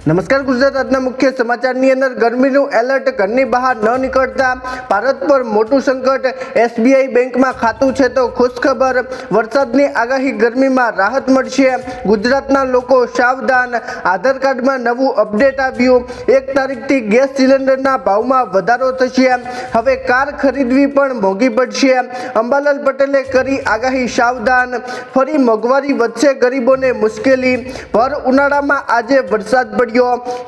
નમસ્કાર ગુજરાત આજના મુખ્ય સમાચારની અંદર ગરમીનું એલર્ટ, ઘરની બહાર ન નીકળતા ભારત પર મોટું સંકટ, એસબીઆઈ બેંકમાં ખાતું છે તો ખુશખબર, વરસાદની આગાહી, ગરમીમાં રાહત મળશે, ગુજરાતના લોકો સાવધાન, આધાર કાર્ડમાં નવું અપડેટ આવ્યું, 1 તારીખથી ગેસ સિલિન્ડરના ભાવમાં વધારો થશે, હવે કાર ખરીદવી પણ મોંઘી પડશે, અંબાલાલ પટેલે કરી આગાહી, સાવધાન, ફરી મોંઘવારી વધશે, ગરીબોને મુશ્કેલી, ભર ઉનાળામાં આજે વરસાદ પડ્યો,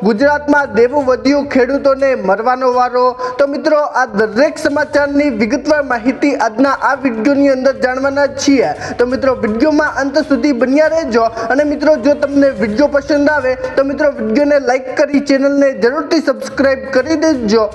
ગુજરાતમાં દેવું વધ્યું, ખેડૂતોને મરવાનો વારો। તો મિત્રો આ દરેક સમાચારની વિગતવાર માહિતી આજના આ વિડીયોની અંદર જાણવાના છીએ। તો મિત્રો વિડીયોમાં અંત સુધી બન્યા રહેજો અને મિત્રો જો તમને વિડીયો પસંદ આવે તો મિત્રો વિડીયોને લાઈક કરી ચેનલને જરૂરથી સબસ્ક્રાઇબ કરી દેજો।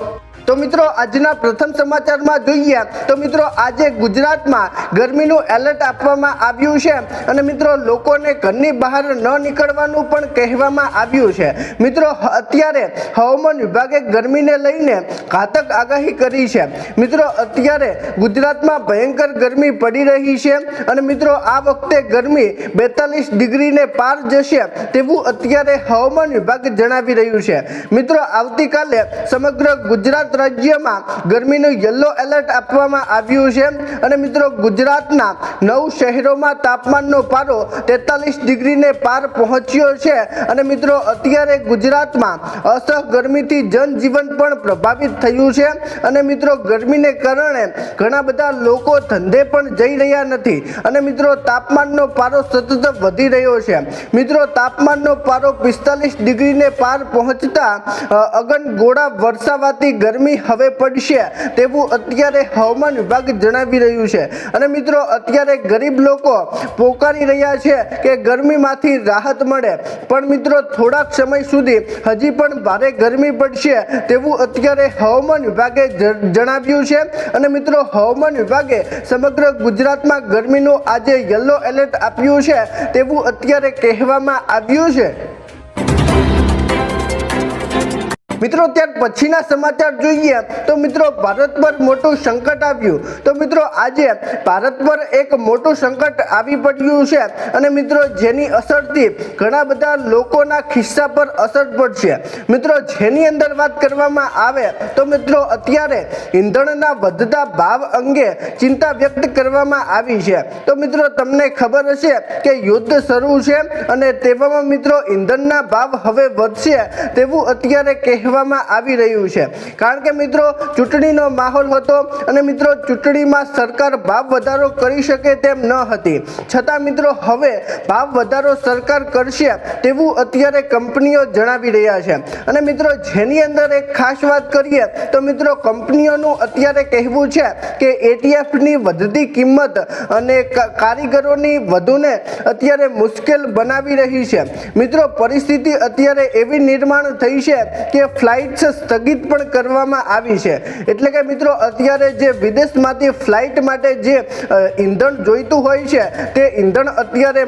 તો મિત્રો આજના પ્રથમ સમાચારમાં જોઈએ તો મિત્રો આજે ગુજરાતમાં ગરમીનું એલર્ટ આપવામાં આવ્યું છે અને મિત્રો લોકોને ઘરની બહાર ન નીકળવાનું પણ કહેવામાં આવ્યું છે। મિત્રો અત્યારે હવામાન વિભાગે ગરમીને લઈને ઘાતક આગાહી કરી છે। મિત્રો અત્યારે ગુજરાતમાં ભયંકર ગરમી પડી રહી છે અને મિત્રો આ વખતે ગરમી 42 ડિગ્રીને પાર જશે તેવું અત્યારે હવામાન વિભાગ જણાવી રહ્યું છે। મિત્રો આવતીકાલે સમગ્ર ગુજરાત રાજ્યમાં ગરમીનું યલો એલર્ટ આપવામાં આવ્યું છે અને મિત્રો ગુજરાતના 9 શહેરોમાં તાપમાનનો પારો 43 ડિગ્રીને પાર પહોંચ્યો છે અને મિત્રો અત્યારે ગુજરાતમાં અસહ્ય ગરમીથી જનજીવન પણ પ્રભાવિત થયું છે અને મિત્રો ગરમીને કારણે ઘણા બધા લોકો ધંધે પણ જઈ રહ્યા નથી અને મિત્રો તાપમાનનો પારો સતત વધી રહ્યો છે। મિત્રો તાપમાનનો પારો 45 ડિગ્રીને પાર પહોંચતા અગનગોળા વરસાવાથી ગરમી હવે પડશે તેવું અત્યારે હવામાન વિભાગ જણાવી રહ્યું છે અને મિત્રો અત્યારે ગરીબ લોકો પોકારી રહ્યા છે કે ગરમીમાંથી રાહત મળે, પણ મિત્રો થોડાક સમય સુધી હજી પણ ભારે ગરમી પડશે તેવું અત્યારે હવામાન વિભાગે જણાવ્યું છે અને મિત્રો હવામાન વિભાગે સમગ્ર ગુજરાતમાં ગરમીનું આજે યલો એલર્ટ આપ્યું છે તેવું અત્યારે કહેવામાં આવ્યું છે। મિત્રો ત્યાર પછીના સમાચાર જોઈએ તો મિત્રો ભારત પર મોટું સંકટ આવ્યું। તો મિત્રો આજે ભારત પર એક મોટું સંકટ આવી પડ્યું છે અને મિત્રો જેની અસરથી ઘણા બધા લોકોના ખિસ્સા પર અસર પડશે। મિત્રો જેની અંદર વાત કરવામાં આવે તો મિત્રો અત્યારે ઈંધણના વધતા ભાવ અંગે ચિંતા વ્યક્ત કરવામાં આવી છે। તો મિત્રો તમને ખબર હશે કે યુદ્ધ શરૂ છે અને તેવામાં મિત્રો ઈંધણના ભાવ હવે વધશે તેવું અત્યારે કહેવામાં આવી રહ્યું છે, કારણ કે મિત્રો ચૂંટણીનો માહોલ હતો અને મિત્રો ચૂંટણીમાં સરકાર ભાવ વધારો કરી શકે તેમ ન હતી, છતાં મિત્રો હવે ભાવ વધારો સરકાર કરશે તેવું અત્યારે કંપનીઓ જણાવી રહ્યા છે અને મિત્રો જેની અંદર એક ખાસ વાત કરીએ તો મિત્રો કંપનીઓનું અત્યારે કહેવું છે કે એટીએફની વધતી કિંમત અને કારીગરોની વધુને અત્યારે મુશ્કેલ બનાવી રહી છે। મિત્રો પરિસ્થિતિ અત્યારે એવી નિર્માણ થઈ છે કે ફ્લાઇટ સ્થગિત પણ કરવામાં આવી છે, એટલે કે મિત્રો અત્યારે જે વિદેશમાંથી ફ્લાઇટ માટે જે ઈંધણ જોઈતું હોય છે તે ઈંધણ અત્યારે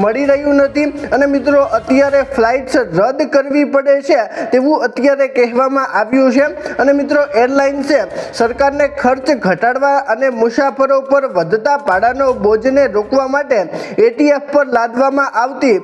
મળી રહ્યું નથી અને મિત્રો અત્યારે ફ્લાઇટ્સ રદ કરવી પડે છે તેવું અત્યારે કહેવામાં આવ્યું છે અને મિત્રો એરલાઇન્સે સરકારને ખર્ચ ઘટાડવા અને મુસાફરો પર વધતા ભાડાનો બોજને રોકવા માટે એટીએફ પર લાદવામાં આવતી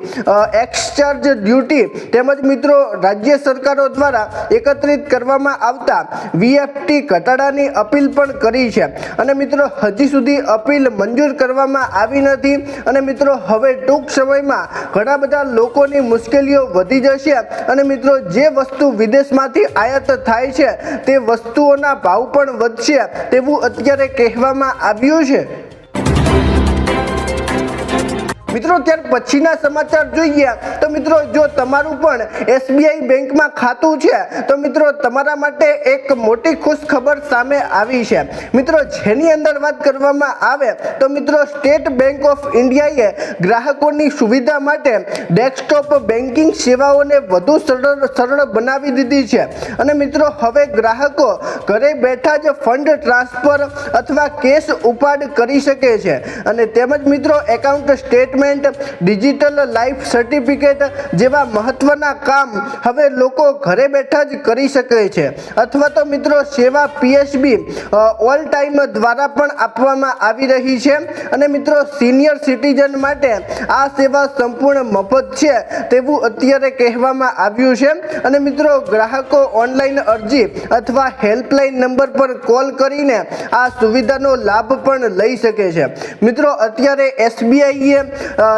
એક્સચાર્જ ડ્યુટી તેમજ મિત્રો રાજ્ય સરકારો દ્વારા એકત્રિત કરવામાં આવતા વીએફટી ઘટાડાની અપીલ પણ કરી છે અને મિત્રો હજી સુધી અપીલ મંજૂર કરવામાં આવી નથી અને મિત્રો હવે ટૂંક સમયમાં ઘણા બધા લોકોની મુશ્કેલીઓ વધી જશે અને મિત્રો જે વસ્તુ વિદેશમાંથી આયાત થાય છે તે વસ્તુઓના ભાવ પણ વધશે તેવું અત્યારે કહેવામાં આવ્યું છે। મિત્રો ત્યાર પછીના સમાચાર જોઈએ તો મિત્રો જો તમારું પણ એસબીઆઈ બેંકમાં ખાતું છે તો મિત્રો તમારા માટે એક મોટી ખુશ ખબર સામે આવી છે। મિત્રો જેની અંદર વાત કરવામાં આવે તો મિત્રો સ્ટેટ બેંક ઓફ ઇન્ડિયાએ ગ્રાહકોની સુવિધા માટે ડેસ્કટોપ બેન્કિંગ સેવાઓને વધુ સરળ બનાવી દીધી છે અને મિત્રો હવે ગ્રાહકો ઘરે બેઠા જ ફંડ ટ્રાન્સફર અથવા કેશ ઉપાડ કરી શકે છે અને તેમજ મિત્રો account statement statement, digital life certificate જેવા મહત્વના કામ હવે લોકો ઘરે બેઠા જ કરી શકે છે, અથવા તો મિત્રો સેવા PSB ઓલ ટાઈમ દ્વારા પણ આપવામાં આવી રહી છે અને મિત્રો સિનિયર સિટીઝન માટે આ સેવા સંપૂર્ણ મફત છે તેવું અત્યારે કહેવામાં આવ્યું છે અને મિત્રો ગ્રાહકો ઓનલાઈન અરજી અથવા હેલ્પલાઇન નંબર પર કોલ કરીને આ સુવિધાનો લાભ પણ લઈ શકે છે। મિત્રો અત્યારે SBI એ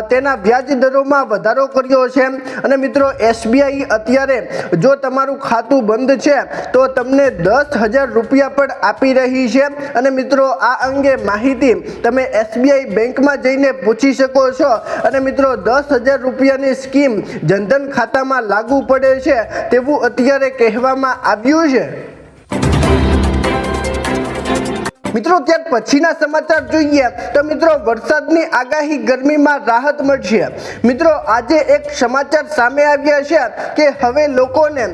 તેના વ્યાજ દરોમાં વધારો કર્યો છે અને મિત્રો SBI અત્યારે જો તમારું ખાતું બંધ છે તો તમને 10,000 રૂપિયા પણ આપી રહી છે અને મિત્રો આ અંગે માહિતી તમે SBI બેંકમાં જઈને પૂછી શકો છો અને મિત્રો 10,000 રૂપિયાની સ્કીમ જનધન ખાતામાં લાગુ પડે છે તેવું અત્યારે કહેવામાં આવ્યું છે। મિત્રો ત્યાર પછીના સમાચાર જોઈએ તો મિત્રો વરસાદની આગાહી, ગરમીમાં રાહત મળશે। મિત્રો આજે એક સમાચાર સામે આવ્યા છે કે હવે લોકોને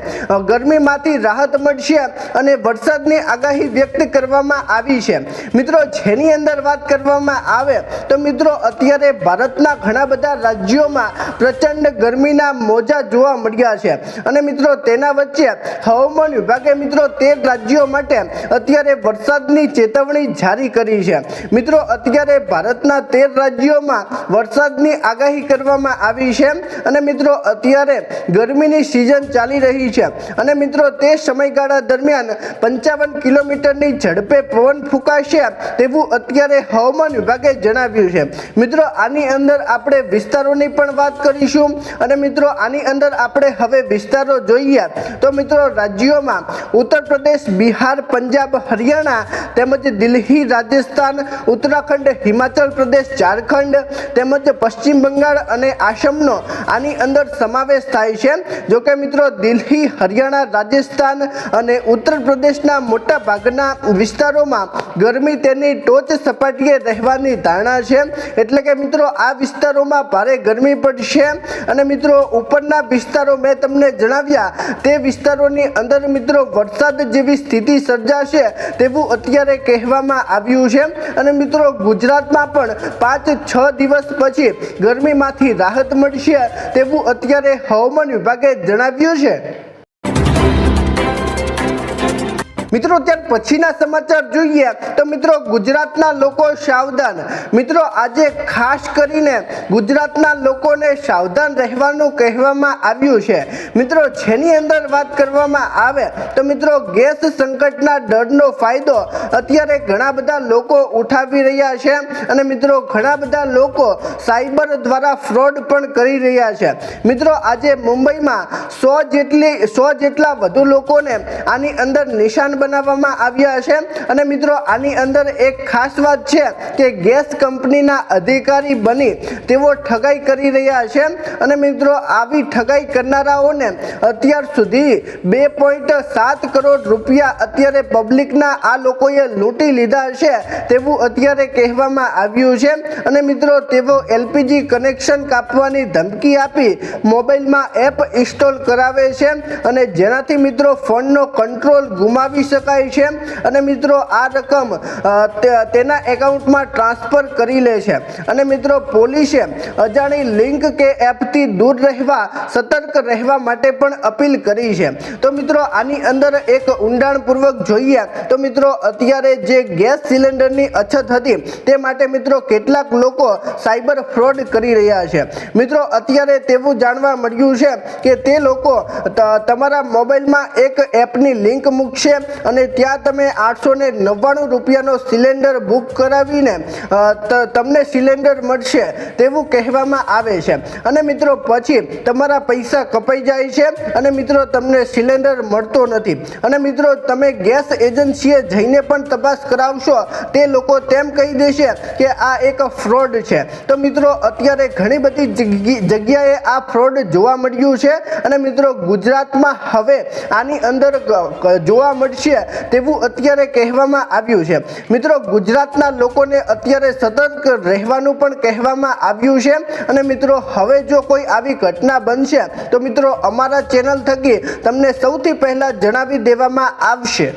ગરમીમાંથી રાહત મળશે અને વરસાદની આગાહી વ્યક્ત કરવામાં આવી છે। મિત્રો જેની અંદર વાત કરવામાં આવે તો મિત્રો અત્યારે ભારતના ઘણા બધા રાજ્યોમાં પ્રચંડ ગરમીના મોજા જોવા મળ્યા છે અને મિત્રો તેના વચ્ચે હવામાન વિભાગે મિત્રો 13 રાજ્યો માટે અત્યારે વરસાદની ચેતવણી જારી કરી છે। મિત્રો અત્યારે ભારતના 13 રાજ્યોમાં વરસાદની આગાહી કરવામાં આવી છે અને મિત્રો અત્યારે ગરમીની સિઝન ચાલી રહી છે અને મિત્રો તે સમયગાળા દરમિયાન 55 કિલોમીટરની ઝડપે પવન ફૂંકાશે તેવું અત્યારે હવામાન વિભાગે જણાવ્યું છે। મિત્રો આની અંદર આપણે વિસ્તારોની પણ વાત કરીશું અને મિત્રો આની અંદર આપણે હવે વિસ્તારો જોઈએ તો મિત્રો રાજ્યોમાં ઉત્તર પ્રદેશ, બિહાર, પંજાબ, હરિયાણા તેમજ દિલ્હી, રાજસ્થાન, ઉત્તરાખંડ, હિમાચલ પ્રદેશ, ઝારખંડ તેમજ પશ્ચિમ બંગાળ અને આસામનો આની અંદર સમાવેશ થાય છે। જો કે મિત્રો દિલ્હી, હરિયાણા, રાજસ્થાન અને ઉત્તર પ્રદેશના મોટા ભાગના વિસ્તારોમાં ગરમી તેની ટોચ સપાટીએ રહેવાની ધારણા છે, એટલે કે મિત્રો આ વિસ્તારોમાં ભારે ગરમી પડશે અને મિત્રો ઉપરના વિસ્તારો મેં તમને જણાવ્યા તે વિસ્તારોની અંદર મિત્રો વરસાદ જેવી સ્થિતિ સર્જાશે તેવું અત્યારે કહેવામાં આવ્યું છે અને મિત્રો ગુજરાતમાં પણ 5-6 દિવસ પછી ગરમીમાંથી રાહત મળશે તેવું અત્યારે હવામાન વિભાગે જણાવ્યું છે। મિત્રો ત્યાર પછીના સમાચાર જોઈએ તો મિત્રો ગુજરાતના લોકો સાવધાન। મિત્રો આજે ખાસ કરીને ગુજરાતના લોકોને સાવધાન રહેવાનું કહેવામાં આવ્યું છે। મિત્રો જેની અંદર વાત કરવામાં આવે તો મિત્રો ગેસ સંકટના ડરનો ફાયદો અત્યારે ઘણા બધા લોકો ઉઠાવી રહ્યા છે અને મિત્રો ઘણા બધા લોકો સાયબર દ્વારા ફ્રોડ પણ કરી રહ્યા છે। મિત્રો આજે મુંબઈમાં 100 જેટલા વધુ લોકોને આની અંદર નિશાન બનાવવામાં આવ્યા છે અને મિત્રો આની અંદર એક ખાસ વાત છે કે ગેસ કંપનીના અધિકારી બની તેઓ ઠગાઈ કરી રહ્યા છે અને મિત્રો આવી ઠગાઈ કરનારાઓને અત્યાર સુધી 2.7 કરોડ રૂપિયા અત્યારે પબ્લિકના આ લોકોએ લૂંટી લીધા છે તેવું અત્યારે કહેવામાં આવ્યું છે અને મિત્રો તેઓ LPG કનેક્શન કાપવાની ધમકી આપી મોબાઈલમાં એપ ઇન્સ્ટોલ કરાવે છે અને જેનાથી મિત્રો ફોનનો કંટ્રોલ ગુમાવી શકાય છે અને મિત્રો આ રકમ તેના એકાઉન્ટમાં ટ્રાન્સફર કરી લે છે અને મિત્રો પોલીસે અજાણી લિંક કે એપથી દૂર રહેવા, સતર્ક રહેવા માટે પણ અપીલ કરી છે। તો મિત્રો આની અંદર એક ઊંડાણપૂર્વક જોઈએ તો મિત્રો અત્યારે જે ગેસ સિલિન્ડરની અછત હતી તે માટે મિત્રો કેટલાક લોકો સાયબર ફ્રોડ કરી રહ્યા છે। મિત્રો અત્યારે તેવું જાણવા મળ્યું છે કે તે લોકો તમારા મોબાઈલમાં એક એપની લિંક મૂકશે અને ત્યાં તમે 899 રૂપિયાનો સિલિન્ડર બુક કરાવીને તમને સિલિન્ડર મળશે તેવું કહેવામાં આવે છે અને મિત્રો પછી તમારા પૈસા કપાઈ જાય છે અને મિત્રો તમને સિલિન્ડર મળતો નથી અને મિત્રો તમે ગેસ એજન્સીએ જઈને પણ તપાસ કરાવશો તે લોકો તેમ કહી દેશે કે આ એક ફ્રોડ છે। તો મિત્રો અત્યારે ઘણી બધી જગ્યાએ આ ફ્રોડ જોવા મળ્યું છે અને મિત્રો ગુજરાતમાં હવે આની અંદર જોવા મળશે તેવું અત્યારે કહેવામાં આવ્યું છે। મિત્રો ગુજરાતના લોકોને અત્યારે સતર્ક રહેવાનું પણ કહેવામાં આવ્યું છે અને મિત્રો હવે જો કોઈ આવી ઘટના બનશે તો મિત્રો અમારા ચેનલ થકી તમને સૌથી પહેલા જણાવી દેવામાં આવશે।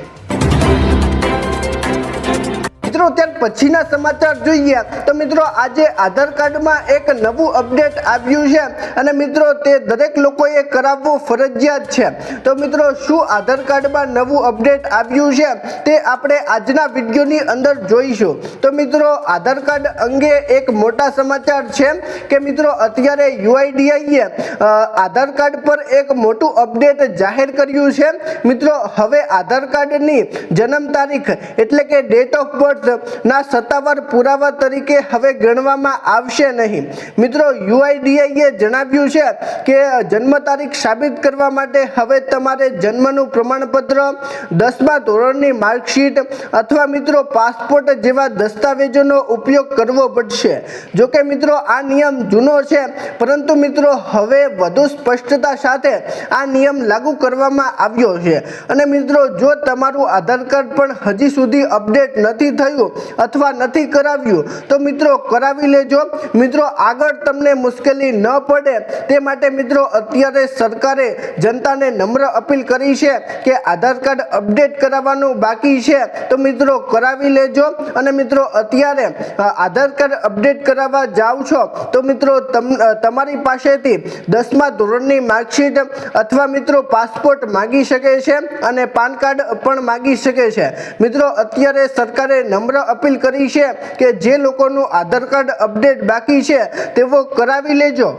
મિત્રો ત્યાર પછીના સમાચાર જોઈએ તો મિત્રો આજે આધાર કાર્ડમાં એક નવું અપડેટ આવ્યું છે અને મિત્રો તે દરેક લોકોએ કરાવવું ફરજિયાત છે। તો મિત્રો શું આધાર કાર્ડમાં નવું અપડેટ આવ્યું છે તે આપણે આજના વિડીયોની અંદર જોઈશું। તો મિત્રો આધાર કાર્ડ અંગે એક મોટા સમાચાર છે કે મિત્રો અત્યારે યુઆઈડીએઆઈએ આધાર કાર્ડ પર એક મોટું અપડેટ જાહેર કર્યું છે। મિત્રો હવે આધાર કાર્ડની જન્મ તારીખ એટલે કે ડેટ ઓફ બર્થ ના સત્તાવાર પુરાવા તરીકે હવે ગણવામાં આવશે નહીં। મિત્રો યુઆઈડીએઆઈએ જણાવ્યું છે કે જન્મ તારીખ સાબિત કરવા માટે હવે તમારે જન્મનું પ્રમાણપત્ર, 10મા ધોરણની માર્કશીટ અથવા મિત્રો પાસપોર્ટ જેવા દસ્તાવેજોનો ઉપયોગ કરવો પડશે। જો કે મિત્રો આ નિયમ જૂનો છે, પરંતુ મિત્રો હવે વધુ સ્પષ્ટતા સાથે આ નિયમ લાગુ કરવામાં આવ્યો છે અને મિત્રો જો તમારું આધાર કાર્ડ પણ હજી સુધી અપડેટ નથી થયું અથવા નથી કરાવ્યું તો મિત્રો કરાવી લેજો। મિત્રો આગળ તમને મુશ્કેલી ન પડે તે માટે મિત્રો અત્યારે સરકારે જનતાને નમ્ર અપીલ કરી છે કે આધાર કાર્ડ અપડેટ કરાવવાનું બાકી છે તો મિત્રો કરાવી લેજો। અને મિત્રો અત્યારે આધાર કાર્ડ અપડેટ કરાવવા જાઓ છો તો મિત્રો તમારી પાસેથી 10મા ધોરણની માર્કશીટ અથવા મિત્રો પાસપોર્ટ માંગી શકે છે અને પાન કાર્ડ પણ માંગી શકે છે। મિત્રો અત્યારે સરકારે નમ્ર અપીલ કરી છે કે જે લોકોનું આધાર કાર્ડ અપડેટ બાકી છે તેઓ કરાવી લેજો।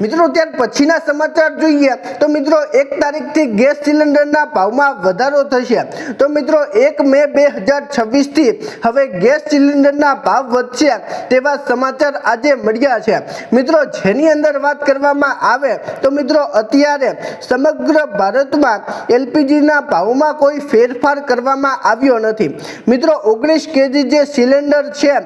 મિત્રો ત્યાર પછીના સમાચાર જોઈએ તો મિત્રો 1 તારીખથી ગેસ સિલિન્ડરના ભાવમાં વધારો થશે। તો મિત્રો 1 મે 2026 થી હવે ગેસ સિલિન્ડરના ભાવ વધશે તેવા સમાચાર આજે મળ્યા છે। મિત્રો જેની અંદર વાત કરવામાં આવે તો મિત્રો અત્યારે સમગ્ર ભારતમાં એલપીજીના ભાવમાં કોઈ ફેરફાર કરવામાં આવ્યો નથી। મિત્રો 19 કેજી જે સિલિન્ડર છે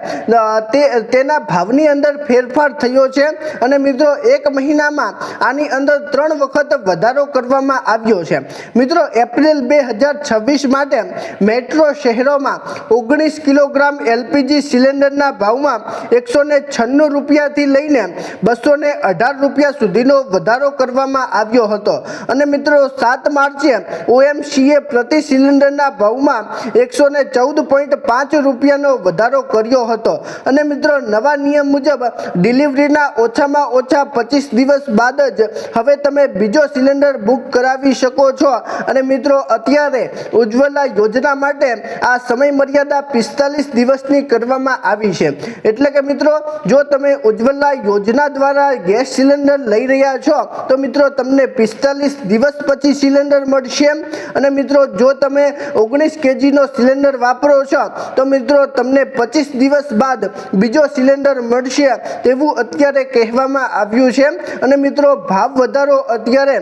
તેના ભાવની અંદર ફેરફાર થયો છે અને મિત્રો એક મહિનામાં આની અંદર 3 વખત વધારો કરવામાં આવ્યો છે। મિત્રો એપ્રિલ 2026 માટે મેટ્રો શહેરોમાં 19 કિલોગ્રામ એલપીજી સિલિન્ડરના ભાવમાં 196 રૂપિયાથી લઈને 218 રૂપિયા સુધીનો વધારો કરવામાં આવ્યો હતો અને મિત્રો 7 માર્ચે ઓએમસીએ પ્રતિ સિલિન્ડરના ભાવમાં 114.5 રૂપિયાનો વધારો કર્યો હતો અને મિત્રો નવા નિયમ મુજબ ડિલિવરીના ઓછામાં ઓછા 25 દિવસ બાદ જ હવે તમે બીજો સિલિન્ડર બુક કરાવી શકો છો અને મિત્રો અત્યારે ઉજ્જવલા યોજના માટે આ સમય મર્યાદા 45 દિવસની કરવામાં આવી છે। એટલે કે મિત્રો જો તમે ઉજ્જવલા યોજના દ્વારા ગેસ સિલિન્ડર લઈ રહ્યા છો તો મિત્રો તમને 45 દિવસ પછી સિલિન્ડર મળશે અને મિત્રો જો તમે 19 કેજીનો સિલિન્ડર વાપરો છો તો મિત્રો તમને 25 દિવસ બાદ બીજો સિલિન્ડર મળશે તેવું અત્યારે કહેવામાં આવ્યું છે અને મિત્રો ભાવ વધારો અત્યારે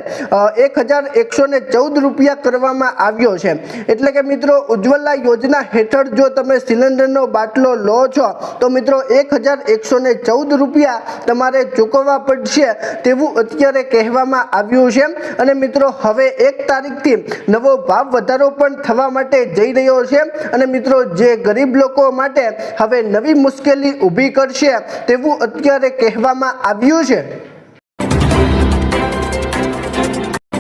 1114 રૂપિયા કરવામાં આવ્યો છે। એટલે કે મિત્રો ઉજ્જવલા યોજના હેઠળ જો તમે સિલિન્ડરનો બાટલો લો છો તો મિત્રો 1114 રૂપિયા તમારે ચૂકવવા પડશે તેવું અત્યારે કહેવામાં આવ્યું છે અને મિત્રો હવે 1 તારીખથી નવો ભાવ વધારો પણ થવા માટે જઈ રહ્યો છે અને મિત્રો જે ગરીબ લોકો માટે હવે નવી મુશ્કેલી ઊભી કરશે તેવું અત્યારે કહેવામાં આવ્યું છે।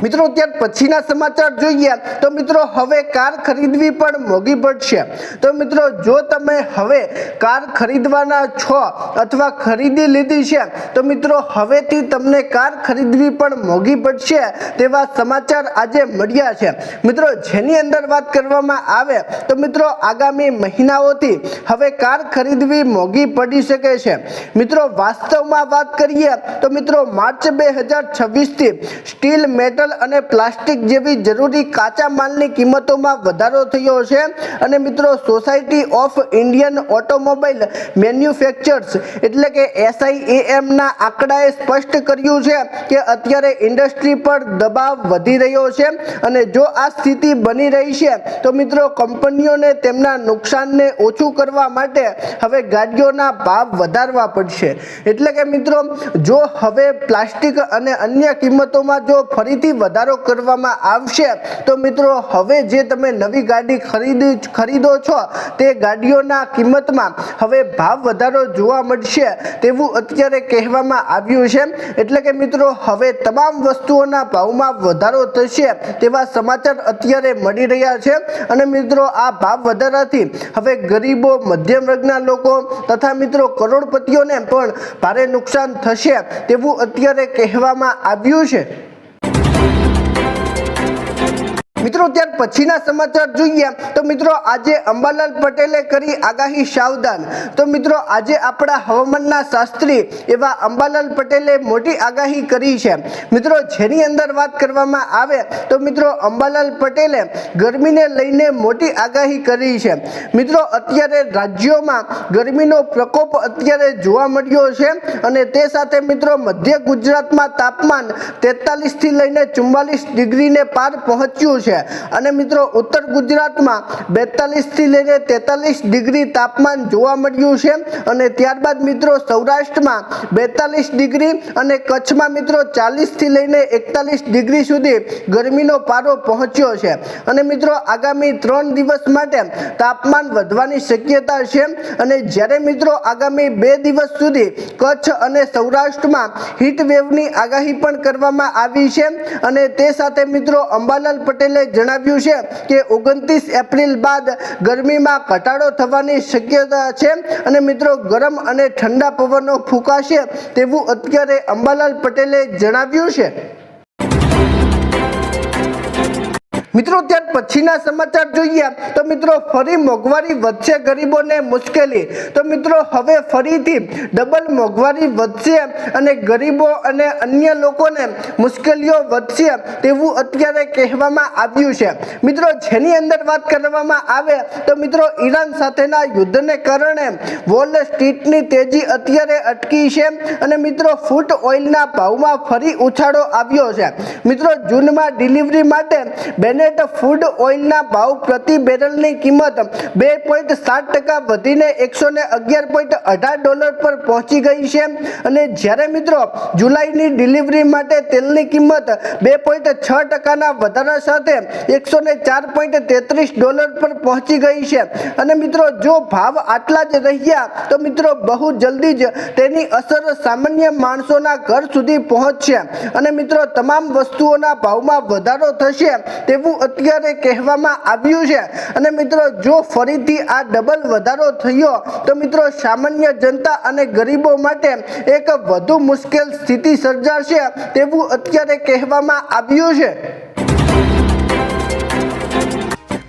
મિત્રો ત્યાર પછીના સમાચાર જોઈએ તો મિત્રો હવે કાર ખરીદવી પણ મોંઘી પડશે। તો મિત્રો જો તમે હવે કાર ખરીદવાના છો અથવા ખરીદી લીધી છે તો મિત્રો હવેથી તમને કાર ખરીદવી પણ મોંઘી પડશે તેવા સમાચાર આજે મળ્યા છે। મિત્રો જેની અંદર વાત કરવામાં આવે તો મિત્રો આગામી મહિનાઓથી હવે કાર ખરીદવી મોંઘી પડી શકે છે। મિત્રો વાસ્તવમાં વાત કરીએ તો મિત્રો માર્ચ 2026 થી સ્ટીલ, મેટલ અને પ્લાસ્ટિક જેવી જરૂરી કાચા માલની કિંમતોમાં વધારો થયો છે અને મિત્રો society of Indian automobile manufacturers એટલે કે SIAM ના આંકડાએ સ્પષ્ટ કર્યું છે કે અત્યારે ઇન્ડસ્ટ્રી પર દબાવ વધી રહ્યો છે અને જો આ સ્થિતિ બની રહી છે તો મિત્રો કંપનીઓને તેમના નુકસાનને ઓછું કરવા માટે હવે ગાડીઓના ભાવ વધારવા પડશે। એટલે કે મિત્રો જો હવે પ્લાસ્ટિક અને અન્ય કિંમતોમાં જો ફરીથી વધારો કરવામાં આવશે તો મિત્રો હવે જે તમે નવી ગાડી ખરીદો છો તે ગાડીઓના કિંમતમાં હવે ભાવ વધારો જોવા મળશે તેવું અત્યારે કહેવામાં આવ્યું છે। એટલે કે મિત્રો હવે તમામ વસ્તુઓના ભાવમાં વધારો થશે તેવા સમાચાર અત્યારે મળી રહ્યા છે અને મિત્રો આ ભાવ વધારાથી હવે ગરીબો, મધ્યમ વર્ગના લોકો તથા મિત્રો કરોડપતિઓને પણ ભારે નુકસાન થશે તેવું અત્યારે કહેવામાં આવ્યું છે। મિત્રો ત્યાર પછીના સમાચાર જોઈએ તો મિત્રો આજે અંબાલાલ પટેલે કરી આગાહી સાવધાન। તો મિત્રો આજે આપણા હવામાનના શાસ્ત્રી એવા અંબાલાલ પટેલે મોટી આગાહી કરી છે મિત્રો, જેની અંદર વાત કરવામાં આવે તો મિત્રો અંબાલાલ પટેલે ગરમીને લઈને મોટી આગાહી કરી છે। મિત્રો અત્યારે રાજ્યોમાં ગરમીનો પ્રકોપ અત્યારે જોવા મળ્યો છે અને તે સાથે મિત્રો મધ્ય ગુજરાતમાં તાપમાન 43 થી લઈને 44 ડિગ્રીને પાર પહોંચ્યું છે અને મિત્રો ઉત્તર ગુજરાતમાં 42 થી લઈને 43 ડિગ્રી તાપમાન જોવા મળ્યું છે અને ત્યારબાદ મિત્રો સૌરાષ્ટ્રમાં 42 ડિગ્રી અને કચ્છમાં મિત્રો 40 થી લઈને 41 ડિગ્રી સુધી ગરમીનો પારો પહોંચ્યો છે અને મિત્રો આગામી 3 દિવસ માટે તાપમાન વધવાની શક્યતા છે અને જ્યારે મિત્રો આગામી 2 દિવસ સુધી કચ્છ અને સૌરાષ્ટ્રમાં હીટ વેવની આગાહી પણ કરવામાં આવી છે અને તે સાથે મિત્રો અંબાલાલ પટેલે જણાવ્યું છે કે 29 એપ્રિલ બાદ ગરમીમાં ઘટાડો થવાની શક્યતા છે અને મિત્રો ગરમ અને ઠંડા પવનો ફૂંકાશે તેવું અત્યારે અંબાલાલ પટેલે જણાવ્યું છે। મિત્રો ત્યાર પછીના સમાચાર જોઈએ તો મિત્રો ફરી મોંઘવારી વધશે, ગરીબોને મુશ્કેલી। તો મિત્રો હવે ફરીથી ડબલ મોંઘવારી વધશે અને ગરીબો અને અન્ય લોકોને મુશ્કેલીઓ વધશે તેવું અત્યારે કહેવામાં આવ્યું છે મિત્રો, જેની અંદર વાત કરવામાં આવે તો મિત્રો ઈરાન સાથેના યુદ્ધને કારણે વોલ સ્ટ્રીટની તેજી અત્યારે અટકી છે અને મિત્રો ફૂડ ઓઇલના ભાવમાં ફરી ઉછાળો આવ્યો છે મિત્રો। જૂનમાં ડિલિવરી માટે બેનેટ ફૂડ ઓઇલના ભાવ પ્રતિ બેરલની કિંમત 2.7% વધીને $111.18 પર પહોંચી ગઈ છે અને જ્યારે મિત્રો જુલાઈની ડિલિવરી માટે તેલની કિંમત 2.6%ના વધારા સાથે $104.33 પર પહોંચી ગઈ છે અને મિત્રો જો ભાવ આટલા જ રહ્યા તો મિત્રો બહુ જલ્દી જ તેની અસર સામાન્ય માણસોના ઘર સુધી પહોંચશે અને મિત્રો તમામ વસ્તુઓના ભાવમાં વધારો થશે તેવું અત્યારે કહેવામાં આવ્યું છે અને મિત્રો જો ફરીથી આ ડબલ વધારો થયો તો મિત્રો સામાન્ય જનતા અને ગરીબો માટે એક વધુ મુશ્કેલ સ્થિતિ સર્જાશે તેવું અત્યારે કહેવામાં આવ્યું છે।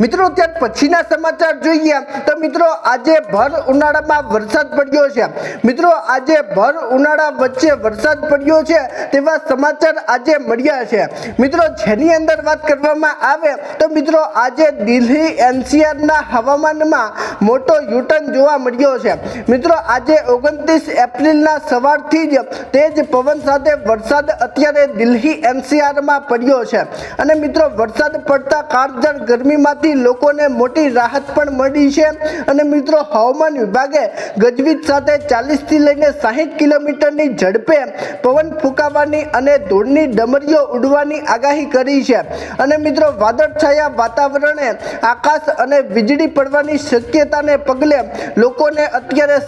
મિત્રો ત્યાર પછીના સમાચાર જોઈએ તો મિત્રો આજે ભર ઉનાળામાં વરસાદ પડ્યો છે મિત્રો, આજે ભર ઉનાળા વચ્ચે વરસાદ પડ્યો છે તેવા સમાચાર આજે મળ્યા છે મિત્રો, જેની અંદર વાત કરવામાં આવે તો મિત્રો આજે દિલ્હી NCRના હવામાનમાં મોટો યુટર્ન જોવા મળ્યો છે મિત્રો। આજે 29 એપ્રિલના સવારથી જ તેજ પવન સાથે વરસાદ અત્યારે દિલ્હી NCRમાં પડ્યો છે અને મિત્રો વરસાદ પડતા કાળઝાળ ગરમીમાંથી લોકોને મોટી રાહત પણ મળી છે અને મિત્રો હવામાન વિભાગે ગજવીજ સાથે 40 થી લઈને 60 કિલોમીટરની ઝડપે પવન ફૂંકાવાની અને ધૂળની ડમરીઓ ઉડવાની આગાહી કરી છે અને મિત્રો વાદળછાયા વાતાવરણે આકાશ અને વીજળી પડવાની શક્યતાને પગલે લોકોને અત્યારે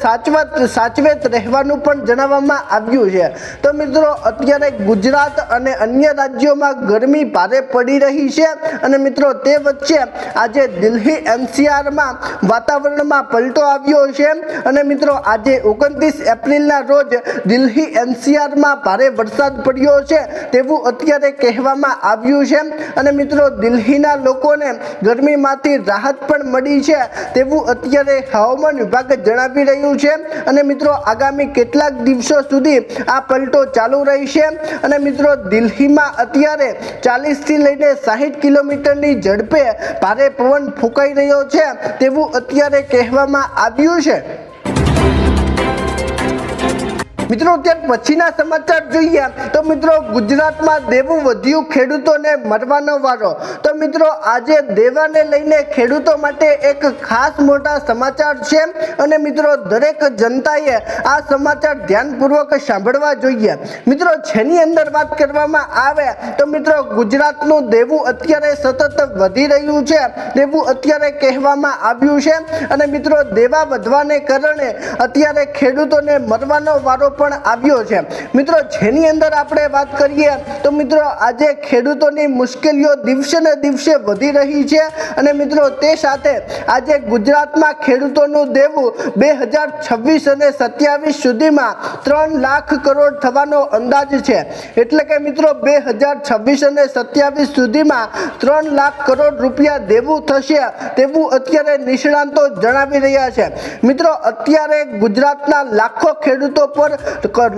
સાચવેત રહેવાનું પણ જણાવવામાં આવ્યું છે। તો મિત્રો અત્યારે ગુજરાત અને અન્ય રાજ્યોમાં ગરમી ભારે પડી રહી છે અને મિત્રો તે વચ્ચે આજે દિલ્હી NCRમાં વાતાવરણમાં પલટો આવ્યો છે અને મિત્રો આજે 29 એપ્રિલના રોજ દિલ્હી NCRમાં ભારે વરસાદ પડ્યો છે તેવું અત્યારે કહેવામાં આવ્યું છે અને મિત્રો દિલ્હીના લોકોને ગરમીમાંથી રાહત પણ મળી છે તેવું અત્યારે હવામાન વિભાગ જણાવી રહ્યું છે અને મિત્રો આગામી કેટલાક દિવસો સુધી આ પલટો ચાલુ રહેશે અને મિત્રો દિલ્હીમાં અત્યારે 40 થી લઈને 60 કિલોમીટરની ઝડપે ભારે પવન ફૂંકાઈ રહ્યો છે તેવું અત્યારે કહેવામાં આવ્યું છે। મિત્રો ત્યાર પછીના સમાચાર જોઈએ તો મિત્રો ગુજરાતમાં દેવું વધ્યું, ખેડૂતોને મરવાનો વારો। તો મિત્રો આજે દેવાને લઈને ખેડૂતો માટે એક ખાસ મોટા સમાચાર છે અને મિત્રો દરેક જનતાએ આ સમાચાર ધ્યાનપૂર્વક સાંભળવા જોઈએ। મિત્રો જેની અંદર વાત કરવામાં આવે તો મિત્રો ગુજરાતનું દેવું અત્યારે સતત વધી રહ્યું છે, દેવું અત્યારે કહેવામાં આવ્યું છે અને મિત્રો દેવા વધવાને કારણે અત્યારે ખેડૂતોને મરવાનો વારો પણ આવ્યો છે। મિત્રો જેની અંદર આપણે વાત કરીએ તો મિત્રો આજે ખેડૂતોની મુશ્કેલીઓ દિવસે ને દિવસે વધી રહી છે અને મિત્રો તે સાથે આજે ગુજરાતમાં ખેડૂતોનું દેવું 2026 અને 27 સુધીમાં 3 લાખ કરોડ થવાનો અંદાજ છે। એટલે કે મિત્રો 2026 અને 27 સુધીમાં 3 લાખ કરોડ રૂપિયા દેવું થશે તેવું અત્યારે નિષ્ણાંતો જણાવી રહ્યા છે। મિત્રો અત્યારે ગુજરાતના લાખો ખેડૂતો પર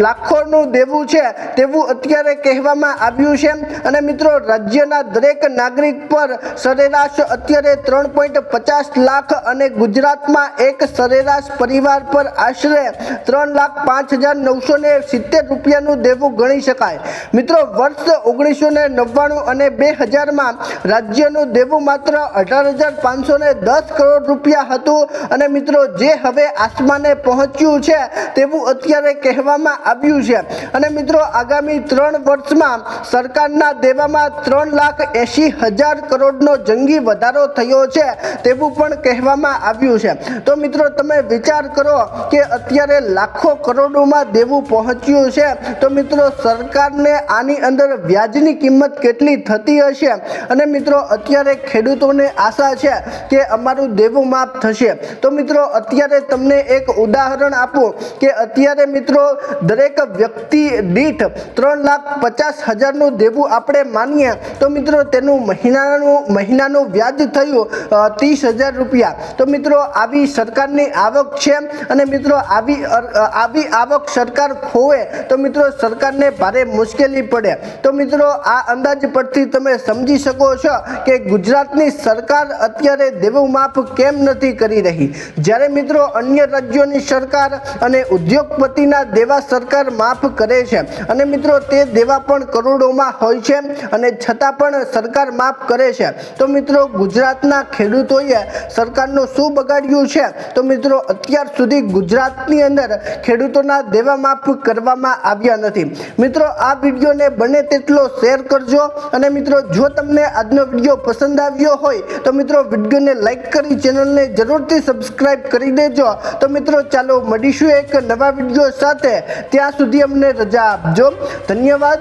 લાખોનું દેવું છે તેવું અત્યારે કહેવામાં આવ્યું છે અને મિત્રો રાજ્યના દરેક નાગરિક પર સરેરાશ અત્યારે 3.50 લાખ અને ગુજરાતમાં એક સરેરાશ પરિવાર પર આશરે 3,05,970 રૂપિયાનું દેવું ગણી શકાય। મિત્રો વર્ષ 1999 અને 2000માં રાજ્યનું દેવું માત્ર 18,510 કરોડ રૂપિયા હતું અને મિત્રો જે હવે આસમાને પહોંચ્યું છે તેવું અત્યારે કહેવામાં આવ્યું છે અને મિત્રો આગામી 3 વર્ષમાં સરકારના દેવામાં 3,80,000 કરોડનો જંગી વધારો થયો છે તેવું પણ કહેવામાં આવ્યું છે। તો મિત્રો તમે વિચાર કરો કે અત્યારે લાખો કરોડોમાં દેવું પહોંચ્યું છે તો મિત્રો સરકારને આની અંદર વ્યાજની કિંમત કેટલી થતી હશે અને મિત્રો અત્યારે ખેડૂતોને આશા છે કે અમારું દેવું માફ થશે। તો મિત્રો અત્યારે તમને એક ઉદાહરણ આપું કે અત્યારે મિત્રો દરેક વ્યક્તિ દીઠ 3,50,000નું દેવું આપણે માનીએ તો મિત્રો તેનું મહિનાનું વ્યાજ થયું 30,000 રૂપિયા। તો મિત્રો આવી સરકારની આવક છે અને મિત્રો આવી આવક સરકાર ખોવે તો મિત્રો સરકારને ભારે મુશ્કેલી પડે। તો મિત્રો આ અંદાજ પરથી તમે સમજી શકો છો કે ગુજરાતની સરકાર અત્યારે દેવું માફ કેમ નથી કરી રહી, જ્યારે મિત્રો અન્ય રાજ્યોની સરકાર અને ઉદ્યોગપતિના દેવા સરકાર માફ કરે છે અને મિત્રો તે દેવા પણ કરોડોમાં હોય છે અને છતાં પણ સરકાર માફ કરે છે। તો મિત્રો ગુજરાતના ખેડૂતોએ સરકારનું શું બગાડ્યું છે? તો મિત્રો અત્યાર સુધી ગુજરાતની અંદર ખેડૂતોના દેવા માફ કરવામાં આવ્યા નથી। મિત્રો આ વિડીયોને બને તેટલો શેર કરજો અને મિત્રો જો તમને આજનો વિડીયો પસંદ આવ્યો હોય તો મિત્રો વિડીયોને લાઈક કરી ચેનલને જરૂરથી સબસ્ક્રાઇબ કરી દેજો। તો મિત્રો ચાલો મળીશું એક નવા વિડીયો સાથે, ત્યાં સુધી અમને રજા આપજો। ધન્યવાદ।